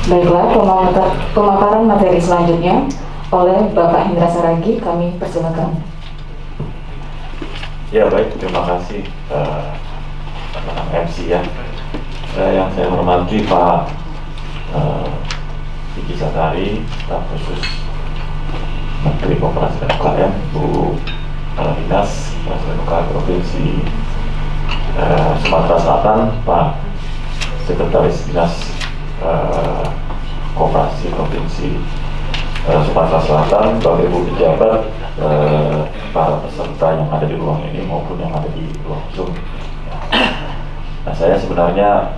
Baiklah, pemaparan materi selanjutnya oleh Bapak Hendra Saragi, kami persilakan. Ya baik, terima kasih MC ya. Yang saya hormati Pak Diki Satari, Staf Khusus Menteri Koperasi dan UKM, Bu Dinas Koperasi dan UKM Provinsi Sumatera Selatan, Pak Sekretaris Dinas Koperasi Provinsi Sumatera Selatan, Bapak Ibu pejabat, para peserta yang ada di ruang ini maupun yang ada di ruang Zoom. Nah, saya sebenarnya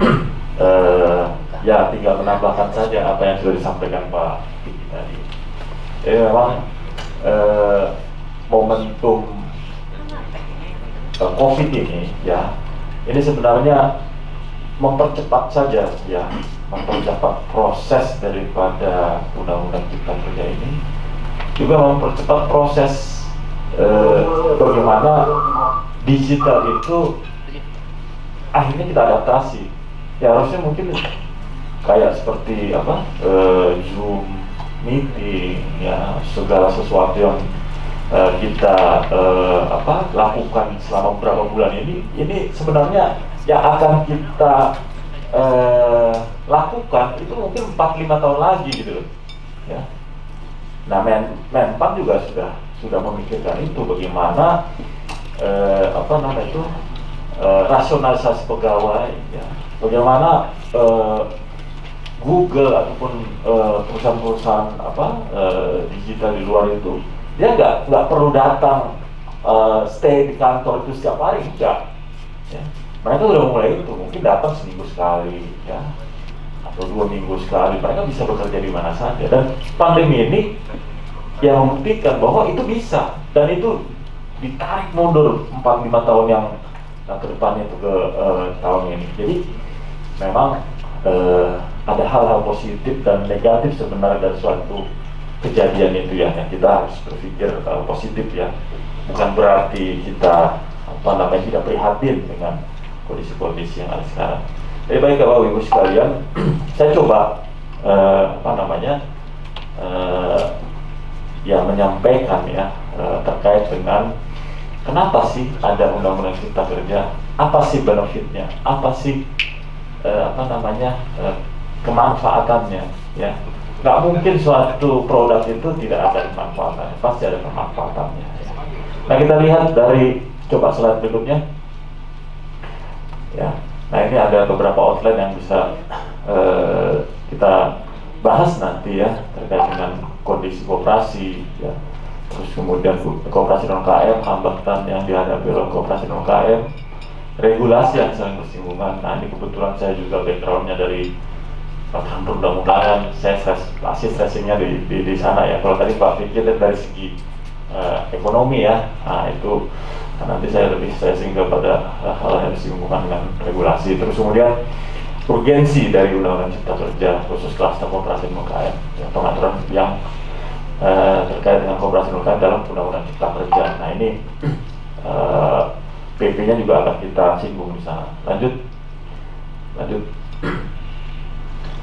ya tinggal menambahkan saja apa yang sudah disampaikan Pak Diki tadi. Memang momentum COVID ini ya, ini sebenarnya mempercepat saja ya, mempercepat proses daripada Undang-Undang Cipta Kerja ini, juga mempercepat proses bagaimana digital itu akhirnya kita adaptasi. Ya harusnya mungkin kayak seperti apa, Zoom meeting ya, segala sesuatu yang kita lakukan selama beberapa bulan ini sebenarnya yang akan kita lakukan itu mungkin 4-5 tahun lagi gitu loh ya. Nah, Menpan juga sudah memikirkan itu, bagaimana rasionalisasi pegawai ya, bagaimana Google ataupun perusahaan-perusahaan digital di luar itu dia nggak perlu datang stay di kantor itu setiap hari, enggak ya. Mereka udah mulai itu, mungkin datang seminggu sekali ya, atau 2 minggu sekali, mereka bisa bekerja di mana saja. Dan pandemi ini yang membuktikan bahwa itu bisa, dan itu ditarik mundur 4-5 tahun yang ke depannya itu ke tahun ini. Jadi memang ada hal-hal positif dan negatif sebenarnya dari suatu kejadian itu ya, yang kita harus berpikir positif ya. Bukan berarti kita tidak prihatin dengan kondisi-kondisi yang ada sekarang. Jadi baik Bapak Ibu sekalian, saya coba menyampaikan ya terkait dengan kenapa sih ada Undang-Undang Cipta Kerja, apa sih benefitnya, apa sih kemanfaatannya ya. Nggak mungkin suatu produk itu tidak ada kemanfaatannya, pasti ada kemanfaatannya ya. Nah, kita lihat dari coba slide berikutnya ya. Nah, ini ada beberapa outline yang bisa kita bahas nanti ya, terkait dengan kondisi koperasi ya, terus kemudian koperasi non KM, hambatan yang dihadapi oleh koperasi non KM, regulasi yang saling bersinggungan. Nah, ini kebetulan saya juga backgroundnya dari peraturan perundang-undangan, saya stressingnya di sana ya. Kalau tadi Pak Fikir dari segi ekonomi ya, nah itu nanti saya lebih stressing kepada hal yang bersinggungan dengan regulasi. Terus kemudian urgensi dari Undang-Undang Cipta Kerja khusus klaster koperasi non KM ya, pengaturan yang terkait dengan koperasi non KM dalam Undang-Undang Cipta Kerja. Nah, ini PP-nya juga akan kita singgung di sana. Lanjut.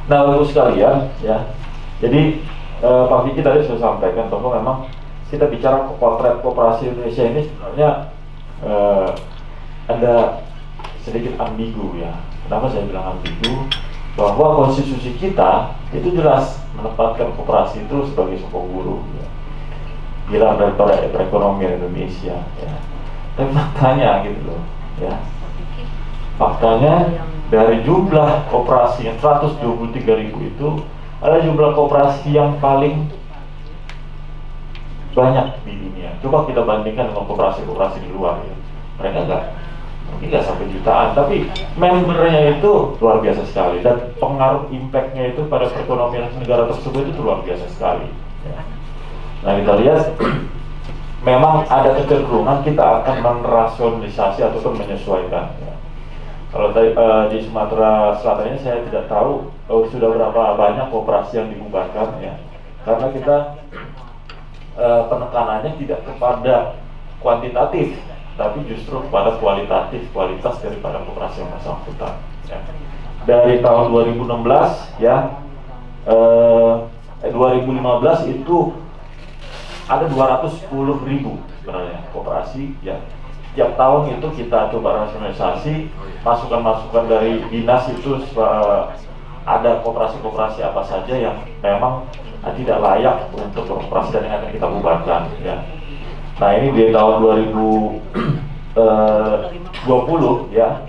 Nah, Bapak sekalian ya, jadi Pak Vicky tadi sudah sampaikan bahwa memang kita bicara potret koperasi Indonesia ini sebenarnya ada sedikit ambigu ya. Kenapa saya bilang ambigu? Bahwa konstitusi kita itu jelas menempatkan koperasi itu sebagai sokong buruh ya, pilar daripada perekonomian Indonesia ya. Tapi faktanya gitu loh ya, faktanya dari jumlah koperasi yang 123.000 itu ada jumlah koperasi yang paling banyak di dunia. Coba kita bandingkan dengan koperasi-koperasi di luar ya, mereka mungkin nggak sampai jutaan, tapi membernya itu luar biasa sekali, dan pengaruh impactnya itu pada perekonomian negara tersebut itu luar biasa sekali ya. Nah, kita lihat memang ada kecenderungan kita akan merasionalisasi ataupun menyesuaikan ya. Kalau di Sumatera Selatan ini saya tidak tahu sudah berapa banyak koperasi yang dibubarkan ya, karena kita penekanannya tidak kepada kuantitatif, tapi justru kepada kualitas daripada koperasi yang bersangkutan ya. Dari tahun 2016 ya, 2015 itu ada 210.000 sebenarnya koperasi ya. Tiap tahun itu kita coba rasionalisasi, masukan-masukan dari dinas itu ada koperasi-koperasi apa saja yang memang tidak layak untuk beroperasi dan yang akan kita bubarkan ya. Nah ini di tahun 2020 ya,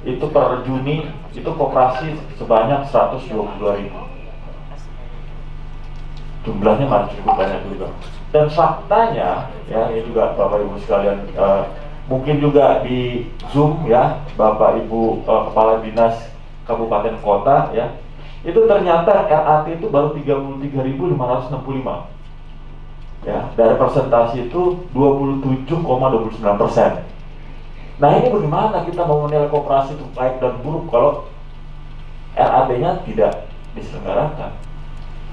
itu per Juni itu koperasi sebanyak 122.000. Jumlahnya masih cukup banyak juga. Dan faktanya ya, ini juga Bapak Ibu sekalian, mungkin juga di Zoom ya, Bapak Ibu Kepala Dinas Kabupaten Kota ya, itu ternyata RAT itu baru 33.565 ya, dari persentase itu 27,29%. Nah ini bagaimana kita mau menilai koperasi itu baik dan buruk kalau RAT-nya tidak diselenggarakan?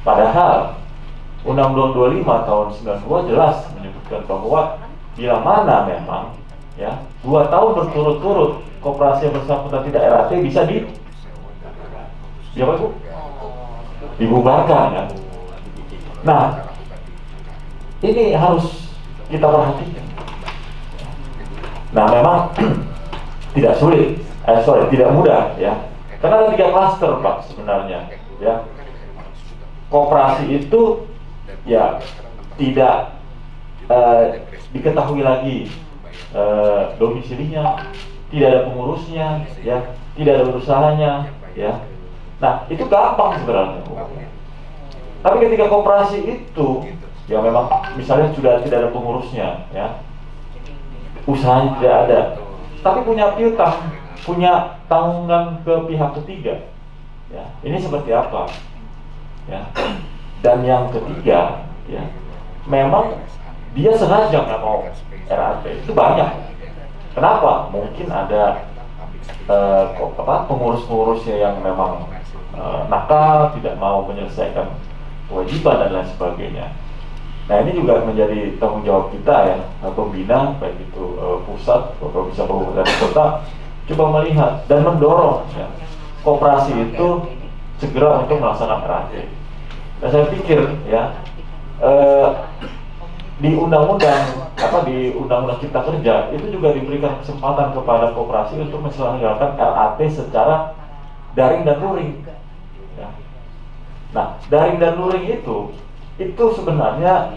Padahal Undang-Undang 25 tahun 92 jelas menyebutkan bahwa bila mana memang ya 2 tahun berturut-turut koperasi yang bersangkutan tidak RAT bisa dibubarkan ya. Nah ini harus kita perhatikan. Nah memang tidak sulit, tidak mudah ya, karena ada 3 klaster Pak sebenarnya ya. Koperasi itu ya tidak diketahui lagi domisilinya, tidak ada pengurusnya ya, tidak ada usahanya ya. Nah itu gampang sebenarnya. Tapi ketika koperasi itu ya memang misalnya sudah tidak ada pengurusnya ya, usahanya tidak ada, tapi punya piutang, punya tanggungan ke pihak ketiga ya, ini seperti apa ya. Dan yang ketiga ya, memang dia sengaja nggak mau RAT, itu banyak. Kenapa? Mungkin ada pengurus-pengurusnya yang memang nakal, tidak mau menyelesaikan kewajiban dan lain sebagainya. Nah ini juga menjadi tanggung jawab kita ya, pembina baik itu pusat atau bisa kabupaten kota, coba melihat dan mendorong ya, koperasi itu segera untuk melaksanakan RAT. Nah saya pikir ya, di undang-undang di undang-undang Cipta Kerja itu juga diberikan kesempatan kepada koperasi untuk menyelenggarakan RAT secara daring dan luring ya. Nah daring dan luring itu sebenarnya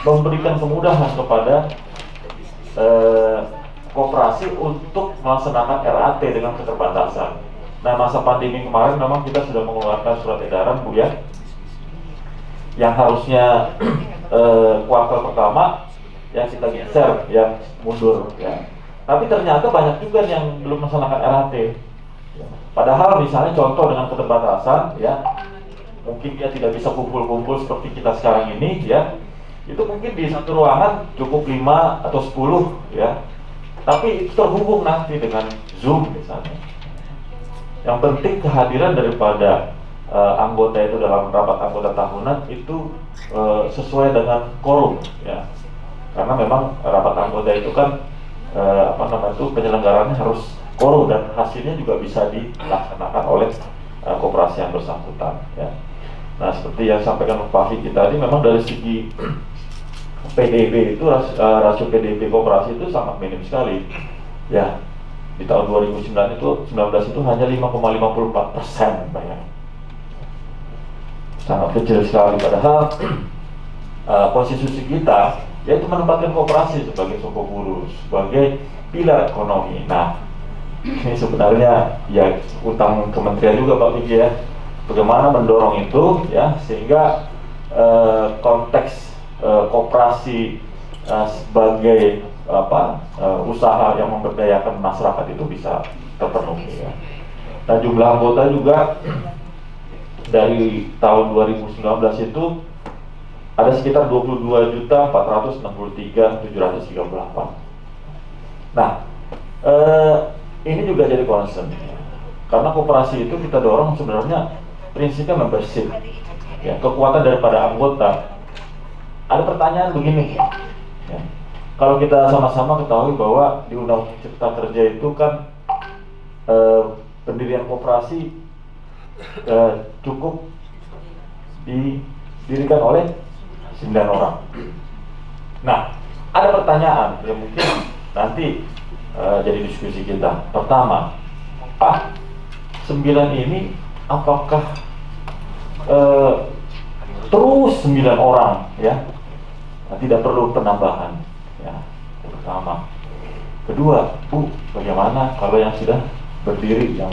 memberikan kemudahan kepada koperasi untuk melaksanakan RAT dengan keterbatasan. Nah masa pandemi kemarin memang kita sudah mengeluarkan surat edaran Bu ya, yang harusnya kuartal pertama yang kita geser, yang mundur ya. Tapi ternyata banyak juga yang belum melaksanakan RAT ya. Padahal misalnya contoh dengan keterbatasan ya, mungkin dia tidak bisa kumpul-kumpul seperti kita sekarang ini ya, itu mungkin di satu ruangan cukup 5 atau 10 ya, tapi itu terhubung nanti dengan Zoom misalnya. Yang penting kehadiran daripada anggota itu dalam rapat anggota tahunan itu sesuai dengan quorum ya, karena memang rapat anggota itu kan penyelenggarannya harus quorum dan hasilnya juga bisa dilaksanakan oleh koperasi yang bersangkutan ya. Nah seperti yang sampaikan Pak Vicky tadi, memang dari segi PDB itu rasio PDB koperasi itu sangat minim sekali ya. Di tahun 2019 itu hanya 5,54% bayar, sangat kecil sekali. Padahal konstitusi kita yaitu menempatkan koperasi sebagai soko buruh, sebagai pilar ekonomi. Nah ini sebenarnya ya utang kementerian juga Pak Vicky ya, bagaimana mendorong itu ya, sehingga konteks koperasi sebagai usaha yang memberdayakan masyarakat itu bisa terpenuhi ya. Nah jumlah anggota juga dari tahun 2019 itu ada sekitar 22.463.738. Nah ini juga jadi concern ya. Karena koperasi itu kita dorong sebenarnya prinsipnya membership ya, kekuatan daripada anggota. Ada pertanyaan begini ya, kalau kita sama-sama ketahui bahwa di Undang-Undang Cipta Kerja itu kan pendirian koperasi cukup didirikan oleh 9 orang. Nah, ada pertanyaan yang mungkin nanti jadi diskusi kita. Pertama, 9 ini apakah terus 9 orang ya? Tidak perlu penambahan ya. Yang pertama. Kedua, bagaimana kalau yang sudah berdiri yang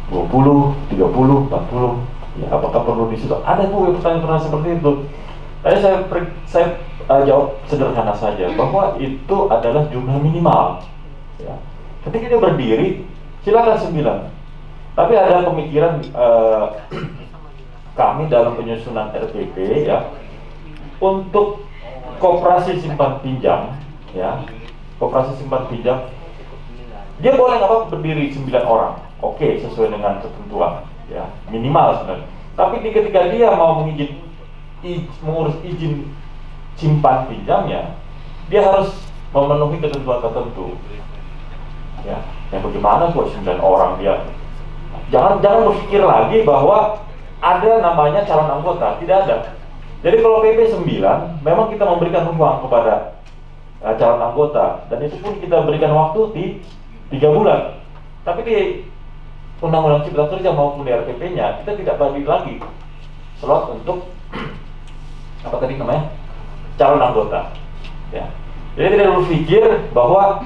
20, 30, 40 ya, apakah perlu di situ? Ada pertanyaan-pertanyaan seperti itu. Tadi saya jawab sederhana saja bahwa itu adalah jumlah minimal ya. Ketika dia berdiri silakan 9. Tapi ada pemikiran kami dalam penyusunan RPP ya, untuk koperasi simpan pinjam ya, koperasi simpan pinjam dia boleh nggak apa berdiri 9 orang, oke, sesuai dengan ketentuan ya, minimal sebenarnya. Tapi ketika dia mau mengurus izin simpan pinjamnya, dia harus memenuhi ketentuan tertentu ya. Yang bagaimana kok 9 orang dia? Jangan berpikir lagi bahwa ada namanya calon anggota, tidak ada. Jadi kalau PP 9 memang kita memberikan ruang kepada calon anggota, dan itu pun kita berikan waktu di 3 bulan. Tapi di Undang-Undang Cipta Kerja maupun di RPP-nya kita tidak bagi lagi slot untuk apa tadi namanya, calon anggota ya. Jadi tidak berpikir bahwa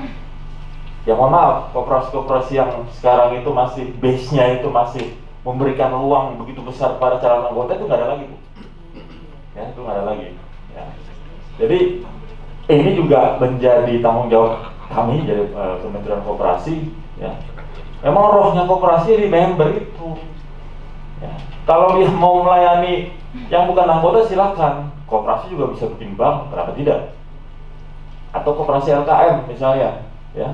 ya mohon maaf, koperasi-koperasi yang sekarang itu masih base-nya itu masih memberikan ruang begitu besar pada calon anggota, itu nggak ada lagi ya, itu nggak ada lagi ya. Jadi ini juga menjadi tanggung jawab kami dari Kementerian Koperasi ya. Memang rohnya koperasi di member itu ya. Kalau dia mau melayani yang bukan anggota silakan, koperasi juga bisa bikin bank, kenapa tidak? Atau koperasi LKM misalnya ya.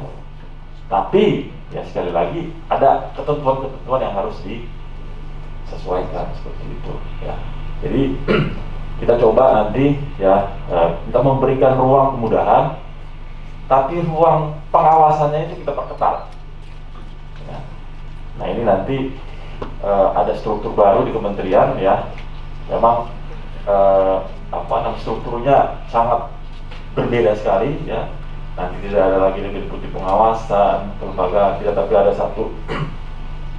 Tapi ya sekali lagi ada ketentuan-ketentuan yang harus disesuaikan seperti itu ya. Jadi kita coba nanti ya, kita memberikan ruang kemudahan, tapi ruang pengawasannya itu kita perketat ya. Nah ini nanti ada struktur baru di kementerian ya. Memang strukturnya sangat berbeda sekali ya. Nanti tidak ada lagi deputi pengawasan kelembagaan, tidak, tapi ada satu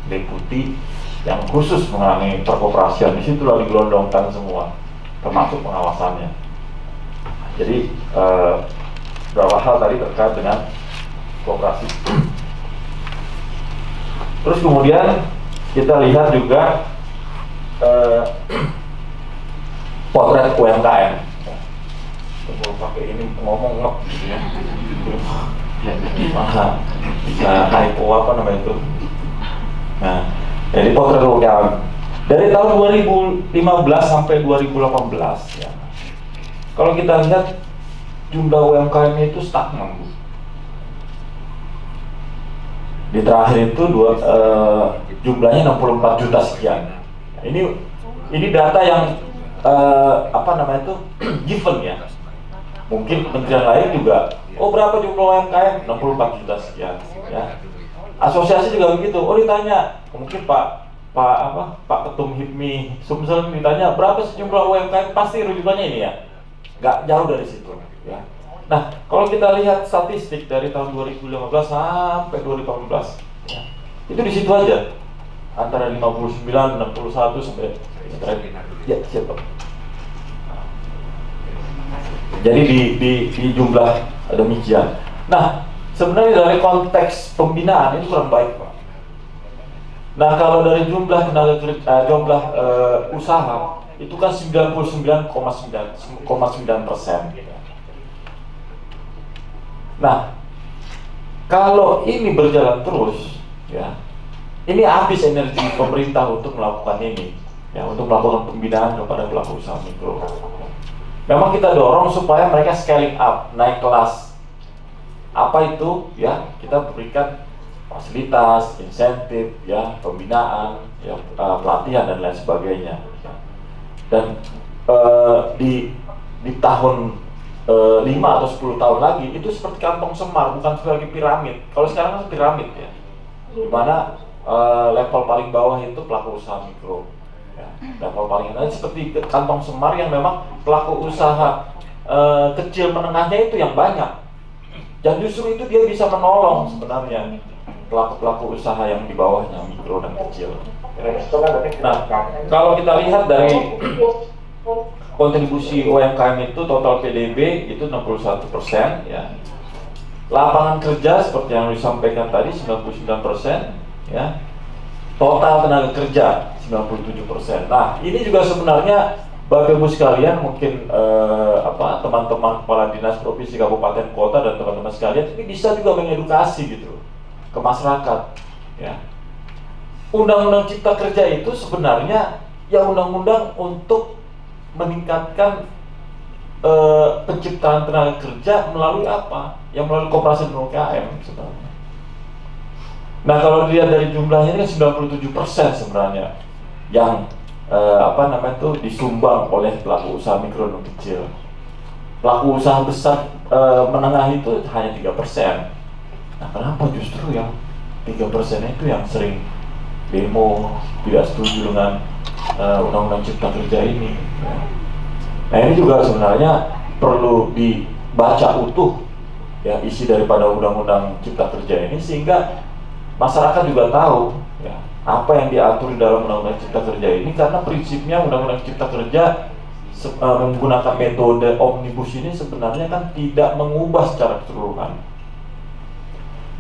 deputi yang khusus menangani perkoperasian. Di situlah digelondongkan semua, termasuk pengawasannya. Jadi beberapa hal tadi terkait dengan koperasi. Terus kemudian kita lihat juga potret UMKM. Kalau pakai ini ngomong ngep gitu ya, bisa hypo apa namanya itu. Nah, jadi potret UMKM dari tahun 2015 sampai 2018 ya. Kalau kita lihat jumlah UMKM itu stagnan, Bu. Di terakhir itu jumlahnya 64 juta sekian. Ini data yang given ya. Mungkin kementerian lain juga, berapa jumlah UMKM? 64 juta sekian ya. Asosiasi juga begitu. Ditanya, mungkin Pak Ketum HIPMI Sumsel ditanya berapa sejumlah UMKM, pasti rujukannya ini ya. Nggak jauh dari situ ya. Nah, kalau kita lihat statistik dari tahun 2015 sampai 2018 ya, itu di situ aja. Antara 59, 61 sampai ya, siapa? Jadi di jumlah demikian. Nah, sebenarnya dari konteks pembinaan itu kurang baik, Pak. Nah, kalau dari jumlah tenaga kerja, jumlah usaha itu kan 99,9%. Nah, kalau ini berjalan terus, ya, ini habis energi pemerintah untuk melakukan ini, ya, untuk melakukan pembinaan kepada pelaku usaha mikro. Memang kita dorong supaya mereka scaling up, naik kelas. Apa itu? Ya, kita berikan fasilitas, insentif, ya, pembinaan, ya, pelatihan dan lain sebagainya. Ya. Dan di tahun 5 atau 10 tahun lagi itu seperti kantong semar, bukan seperti piramid. Kalau sekarang kan piramid ya, dimana level paling bawah itu pelaku usaha mikro, Ya. Level paling rendah seperti kantong semar yang memang pelaku usaha kecil menengahnya itu yang banyak. Dan justru itu dia bisa menolong sebenarnya pelaku-pelaku usaha yang di bawahnya, mikro dan kecil. Nah, kalau kita lihat dari kontribusi UMKM itu total PDB itu 61%, ya. Lapangan kerja seperti yang disampaikan tadi 99%, ya. Total tenaga kerja 97%. Nah, ini juga sebenarnya Bapak Ibu sekalian, mungkin teman-teman kepala dinas provinsi, kabupaten, kota, dan teman-teman sekalian ini bisa juga mengedukasi gitu ke masyarakat, ya. Undang-undang Cipta Kerja itu sebenarnya ya undang-undang untuk meningkatkan penciptaan tenaga kerja melalui apa? Yang melalui koperasi dan UMKM sebenarnya. Nah, kalau dilihat dari jumlahnya ini kan 97% sebenarnya yang disumbang oleh pelaku usaha mikro dan kecil. Pelaku usaha besar menengah itu hanya 3%. Nah, kenapa justru yang 3% itu yang sering demo, tidak setuju dengan undang-undang Cipta Kerja ini? Nah, ini juga sebenarnya perlu dibaca utuh, ya, isi daripada undang-undang Cipta Kerja ini, sehingga masyarakat juga tahu, ya, apa yang diatur di dalam undang-undang Cipta Kerja ini. Karena prinsipnya undang-undang Cipta Kerja menggunakan metode omnibus ini sebenarnya kan tidak mengubah secara keseluruhan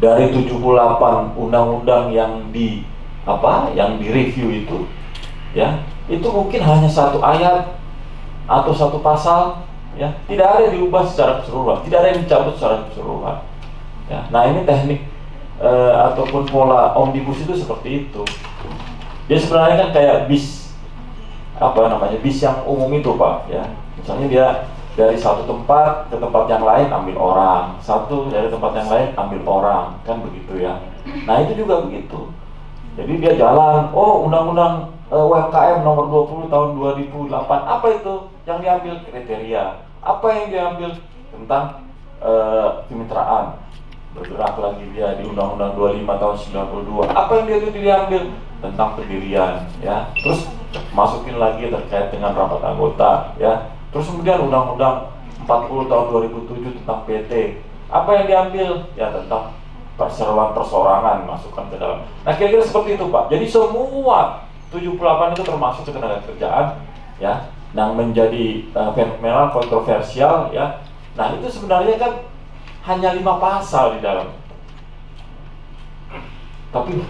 dari 78 undang-undang yang direview itu, ya, itu mungkin hanya satu ayat atau satu pasal, ya, tidak ada yang diubah secara keseluruhan, tidak ada yang dicabut secara keseluruhan, ya. Nah, ini teknik ataupun pola omnibus itu seperti itu. Dia sebenarnya kan kayak bis yang umum itu, Pak, ya. Misalnya dia dari satu tempat ke tempat yang lain ambil orang, satu dari tempat yang lain ambil orang, kan begitu, ya. Nah, itu juga begitu. Jadi dia jalan, undang-undang UMKM nomor 20 tahun 2008, apa itu yang diambil? Kriteria. Apa yang diambil? Tentang kemitraan. Bergerak lagi dia di Undang-Undang 25 tahun 92. Apa yang dia diambil? Tentang pendirian, ya. Terus masukin lagi terkait dengan rapat anggota, ya. Terus kemudian Undang-Undang 40 tahun 2007 tentang PT. Apa yang diambil? Ya, tentang perseroan persorangan, masukkan ke dalam. Nah, kira-kira seperti itu, Pak. Jadi semua 78 itu termasuk ketenaga kerjaan, ya, yang menjadi fenomenal, kontroversial, ya. Nah, itu sebenarnya kan hanya 5 pasal di dalam, tapi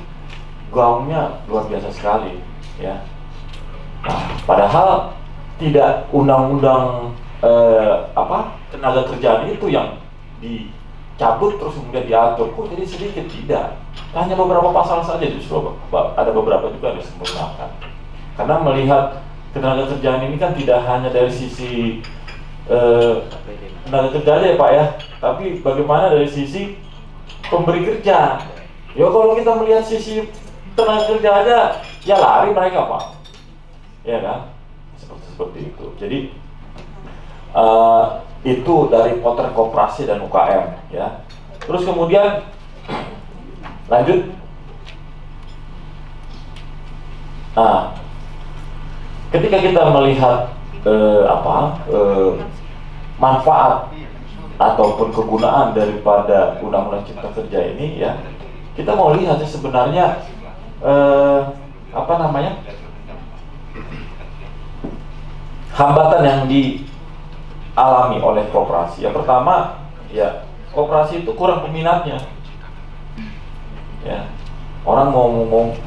gaungnya luar biasa sekali, ya. Nah, padahal tidak undang-undang tenaga kerjaan itu yang dicabut terus kemudian diatur, kok jadi sedikit? Tidak, hanya beberapa pasal saja, justru ada beberapa juga yang disempurnakan. Karena melihat tenaga kerjaan ini kan tidak hanya dari sisi tenaga kerja aja, ya, Pak, ya, tapi bagaimana dari sisi pemberi kerja. Ya, kalau kita melihat sisi tenaga kerja aja, ya lari mereka, Pak, ya kan, seperti itu. Jadi itu dari potret koperasi dan UKM, ya. Terus kemudian lanjut. Nah, ketika kita melihat manfaat ataupun kegunaan daripada Undang-Undang Cipta Kerja ini, ya, kita mau lihat sebenarnya hambatan yang dialami oleh koperasi. Yang pertama, ya, koperasi itu kurang peminatnya, ya. Orang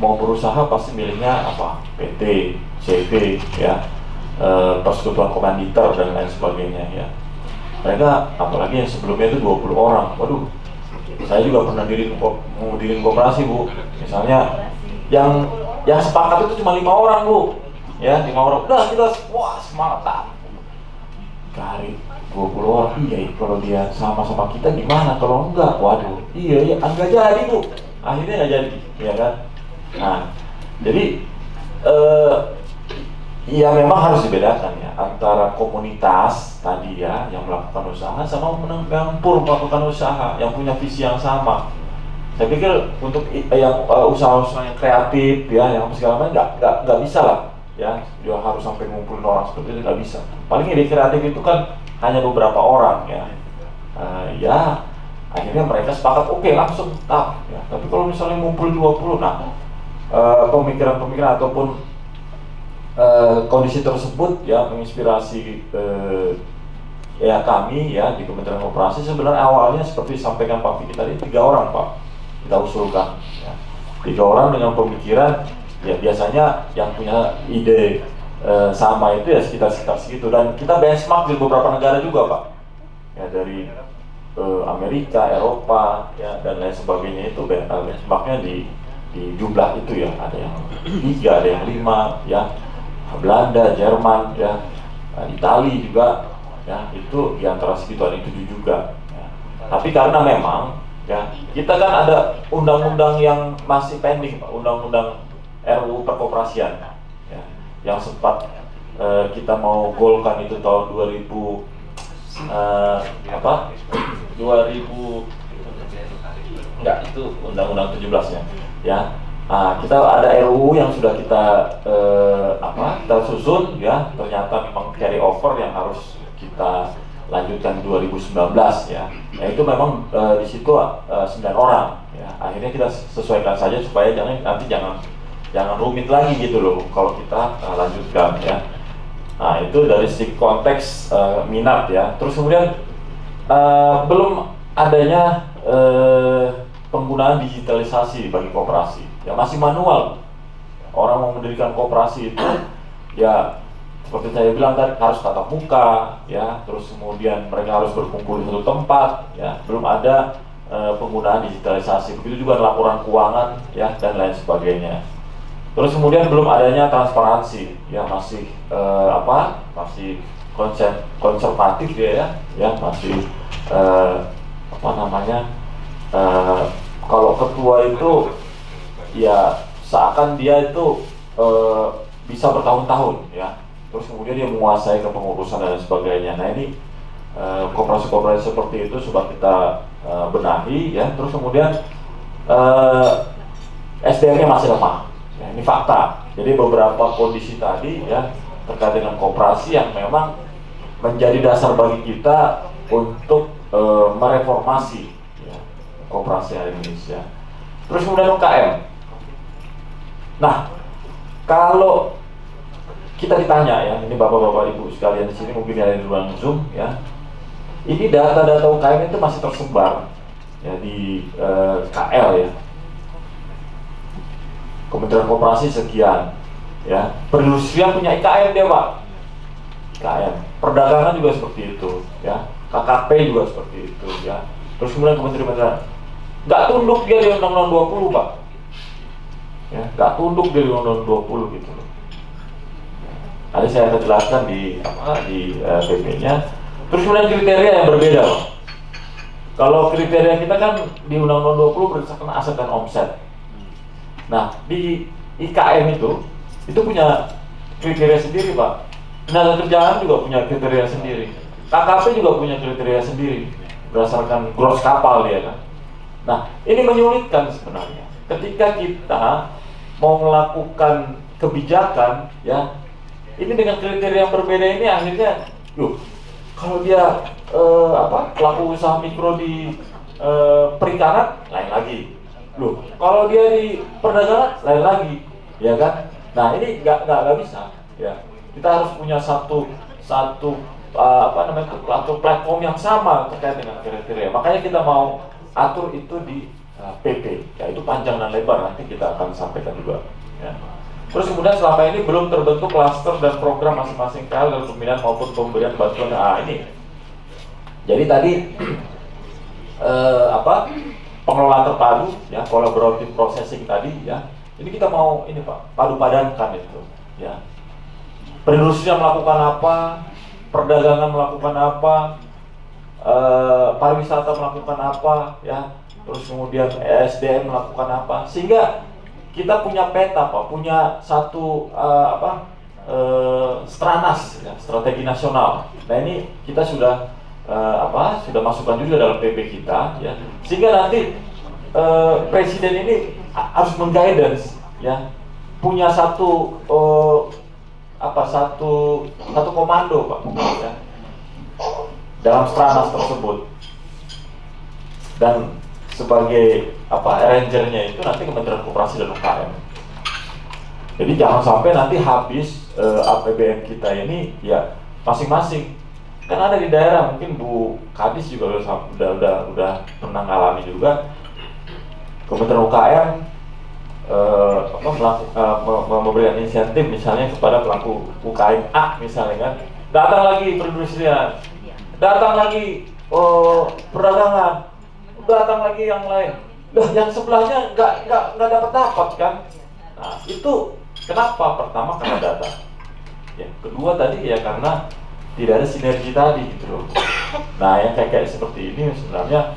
mau berusaha pasti milihnya PT, CV, ya, persekutuan komanditer dan lain sebagainya, ya. Mereka apalagi yang sebelumnya itu 20 orang. Waduh, saya juga pernah diriin koperasi, Bu. Misalnya yang sepakat itu cuma 5 orang, Bu. Ya, 5 orang. Udah kita semangat. Cari 20 orang. Iya, kalau dia sama-sama kita gimana? Kalau enggak, waduh. Iya, enggak jadi, Bu. Akhirnya enggak jadi, ya kan? Nah, jadi ya memang harus dibedakan, ya, antara komunitas tadi, ya, yang melakukan usaha sama yang pur melakukan usaha, yang punya visi yang sama. Saya pikir untuk yang usaha-usaha yang kreatif, ya, yang segala macam nggak bisa lah, ya dia harus sampai ngumpulin orang seperti itu, nggak bisa. Paling ide kreatif itu kan hanya beberapa orang ya. Ya akhirnya mereka sepakat oke langsung tak ya. Tapi kalau misalnya ngumpulin 20, nah pemikiran-pemikiran ataupun kondisi tersebut ya menginspirasi ya kami ya di Kementerian Koperasi. Sebenarnya awalnya seperti disampaikan Pak Vicky tadi, 3 orang Pak kita usulkan ya. 3 orang dengan pemikiran ya, biasanya yang punya ide sama itu ya sekitar segitu, dan kita benchmark di beberapa negara juga Pak ya, dari Amerika, Eropa ya dan lain sebagainya. Itu benchmarknya di jumlah itu ya, ada yang 3, ada yang 5 ya, Belanda, Jerman ya, Italia juga ya, itu di antara segitu, ada yang 7 juga ya. Tapi karena memang ya kita kan ada undang-undang yang masih pending Pak, undang-undang RUU perkoperasian ya, yang sempat kita mau golkan itu tahun 2000 enggak, itu undang-undang 17 ya. Kita ada RUU yang sudah kita kita susun ya, ternyata memang carry over yang harus kita lanjutkan 2019 ya. Nah itu memang di situ 9 orang ya. Akhirnya kita sesuaikan saja supaya jangan rumit lagi gitu loh kalau kita lanjutkan ya. Nah itu dari segi konteks minat ya. Terus kemudian belum adanya penggunaan digitalisasi bagi koperasi ya, masih manual. Orang mau mendirikan koperasi itu ya seperti saya bilang tadi harus tatap muka ya, terus kemudian mereka harus berkumpul di satu tempat ya, belum ada penggunaan digitalisasi. Begitu juga laporan keuangan ya dan lain sebagainya. Terus kemudian belum adanya transparansi ya, masih masih konservatif dia ya, masih kalau ketua itu ya seakan dia itu bisa bertahun-tahun ya, terus kemudian dia menguasai kepengurusan dan sebagainya. Nah ini koperasi-koperasi seperti itu coba kita benahi ya. Terus kemudian SDM-nya masih lemah ya, ini fakta. Jadi beberapa kondisi tadi ya terkait dengan koperasi yang memang menjadi dasar bagi kita untuk mereformasi ya, koperasi Indonesia. Terus kemudian UKM. Nah, kalau kita ditanya ya, ini bapak-bapak ibu sekalian di sini mungkin ada di ruang Zoom ya, ini data-data UKM itu masih tersebar ya di KL ya, Kementerian Koperasi sekian ya, perindustrian punya IKM dia Pak, IKM, perdagangan juga seperti itu ya, KKP juga seperti itu ya. Terus kemudian kementerian nggak tunduk dia di Undang-Undang 20 Pak ya, nggak tunduk dia di Undang-Undang 20 gitu loh. Nanti saya akan jelaskan di PP-nya. Terus kemudian kriteria yang berbeda Pak. Kalau kriteria kita kan di Undang-Undang 20 berdasarkan aset dan omset. Nah di IKM itu punya kriteria sendiri Pak. Tenaga kerjaan juga punya kriteria sendiri. KKP juga punya kriteria sendiri berdasarkan gross kapal dia kan. Nah ini menyulitkan sebenarnya ketika kita mau melakukan kebijakan ya, ini dengan kriteria yang berbeda ini akhirnya kalau dia pelaku usaha mikro di perikanan lain lagi, kalau dia di perdagangan lain lagi ya kan. Nah ini nggak bisa ya, kita harus punya satu platform yang sama terkait dengan kriteria. Makanya kita mau atur itu di PP ya, itu panjang dan lebar, nanti kita akan sampaikan juga ya. Terus kemudian selama ini belum terbentuk klaster dan program masing-masing KL dalam pembinaan maupun pemberian bantuan. Ini jadi tadi pengelolaan terpadu ya, collaborative processing tadi ya, ini kita mau ini Pak, padu-padankan itu ya. Perindustrian melakukan apa, perdagangan melakukan apa, pariwisata melakukan apa ya, terus kemudian SDM melakukan apa, sehingga kita punya peta Pak, punya satu stranas ya, strategi nasional. Nah ini kita sudah masukkan juga dalam PP kita ya, sehingga nanti presiden ini harus mengguidance ya, punya satu satu komando Pak, ya, dalam Stranas tersebut, dan sebagai arrangernya itu nanti Kementerian Koperasi dan UKM. Jadi jangan sampai nanti habis APBN kita ini ya masing-masing. Kan ada di daerah, mungkin Bu Kadis juga udah pernah ngalami juga. Kementerian UKM memberikan insentif misalnya kepada pelaku UKM A misalnya kan, datang lagi perindustrian, datang lagi perdagangan, datang lagi yang lain. Yang sebelahnya nggak dapat kan. Nah itu kenapa? Pertama karena data. Ya, kedua tadi ya karena tidak ada sinergi tadi gitu loh. Nah yang kayak seperti ini sebenarnya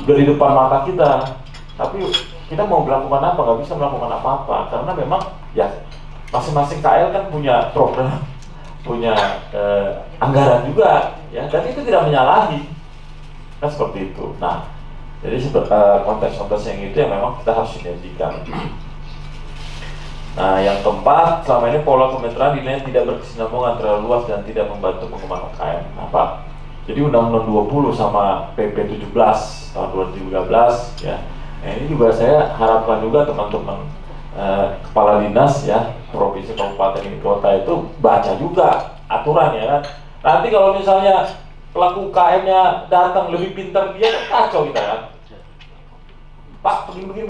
udah di depan mata kita, tapi kita mau melakukan apa? Nggak bisa melakukan apa-apa karena memang ya masing-masing KL kan punya program, punya anggaran juga ya, dan itu tidak menyalahi kan seperti itu. Nah jadi konteks-konteks yang itu yang memang kita harus sinergikan. Nah, yang keempat, selama ini pola kementerian dinilai tidak berkesinambungan, terlalu luas dan tidak membantu pengembangan UKM. Nah, Pak, jadi Undang-Undang 20 sama PP 17 tahun 2013 ya. Nah, ini juga saya harapkan juga teman-teman kepala dinas ya, provinsi, kabupaten, kota itu baca juga aturan ya kan. Nanti kalau misalnya pelaku UKM-nya datang lebih pintar dia, kan kacau kita kan. Pak, begini.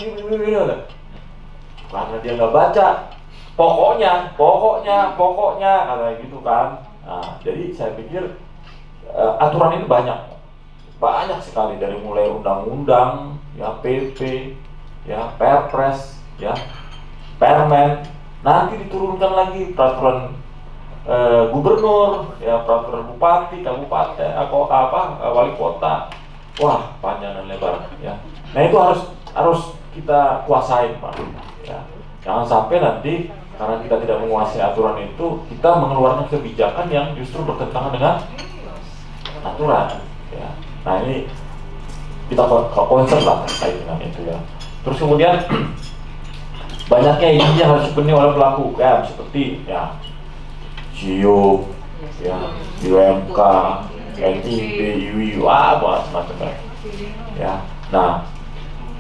Karena dia nggak baca, pokoknya kayak gitu kan. Nah, jadi saya pikir aturan ini banyak sekali, dari mulai undang-undang, ya PP, ya Perpres, ya Permen. Nanti diturunkan lagi peraturan gubernur, ya peraturan bupati, kabupaten, wali kota. Wah, panjang dan lebar, ya. Nah itu harus kita kuasain Pak. Ya, jangan sampai nanti karena kita tidak menguasai aturan itu, kita mengeluarkan kebijakan yang justru bertentangan dengan aturan. Ya. Nah ini kita concern lah terkait dengan itu ya. Terus kemudian banyaknya izin yang harus dipenuhi oleh pelaku UKM seperti ya SIUP, ya UMK, NIB, IWI, macam-macam ya. Nah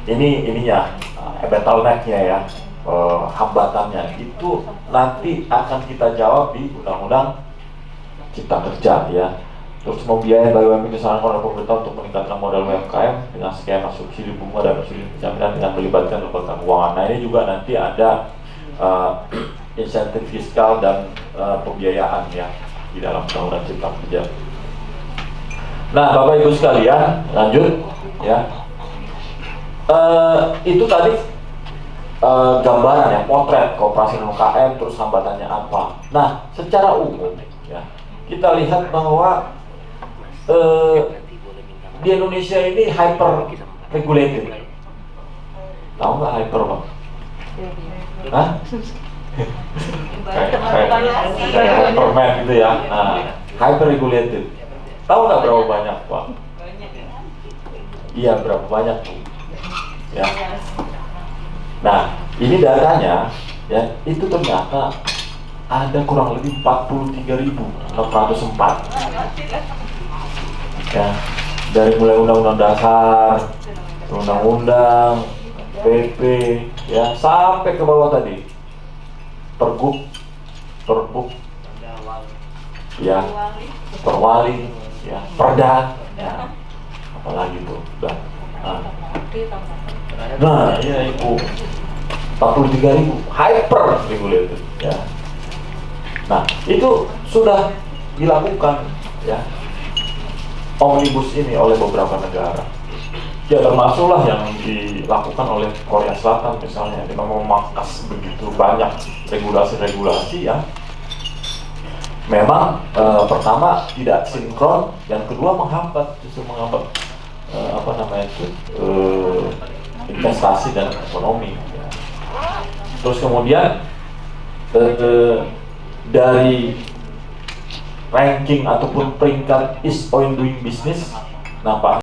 ininya bottleneck-nya ya, hambatannya itu nanti akan kita jawab di Undang-Undang Cipta Kerja ya. Terus membiayai BUMN disarankan oleh pemerintah untuk meningkatkan modal UMKM dengan skema subsidi bunga dan subsidi penjaminan dengan melibatkan lembaga keuangan. Nah ini juga nanti ada insentif fiskal dan pembiayaan ya di dalam Undang-Undang Cipta Kerja. Nah Bapak Ibu sekalian, lanjut ya. Itu tadi gambaran ya, potret koperasi dan UKM, terus hambatannya apa. Nah, secara umum ya, kita lihat bahwa di Indonesia ini hyper regulated. Tahu nggak hyper Pak? Hah? kayak hyperman gitu ya. Nah, hyper regulated. Tahu nggak berapa banyak Pak? Iya, berapa banyak ya. Nah, ini datanya ya, itu ternyata ada kurang lebih 43.604 ya, dari mulai undang-undang dasar, undang-undang, PP ya, sampai ke bawah tadi pergub ya, perwali ya, perda ya, apalagi itu udah. Nah, iya Ibu, 43.000 hyper regulated ya. Nah, itu sudah dilakukan ya, omnibus ini oleh beberapa negara. Ya termasuklah yang dilakukan oleh Korea Selatan misalnya, dengan memangkas begitu banyak regulasi-regulasi ya. Memang pertama tidak sinkron, yang kedua justru menghambat investasi dan ekonomi ya. Terus kemudian dari ranking ataupun peringkat Ease on Doing Business, nah Pak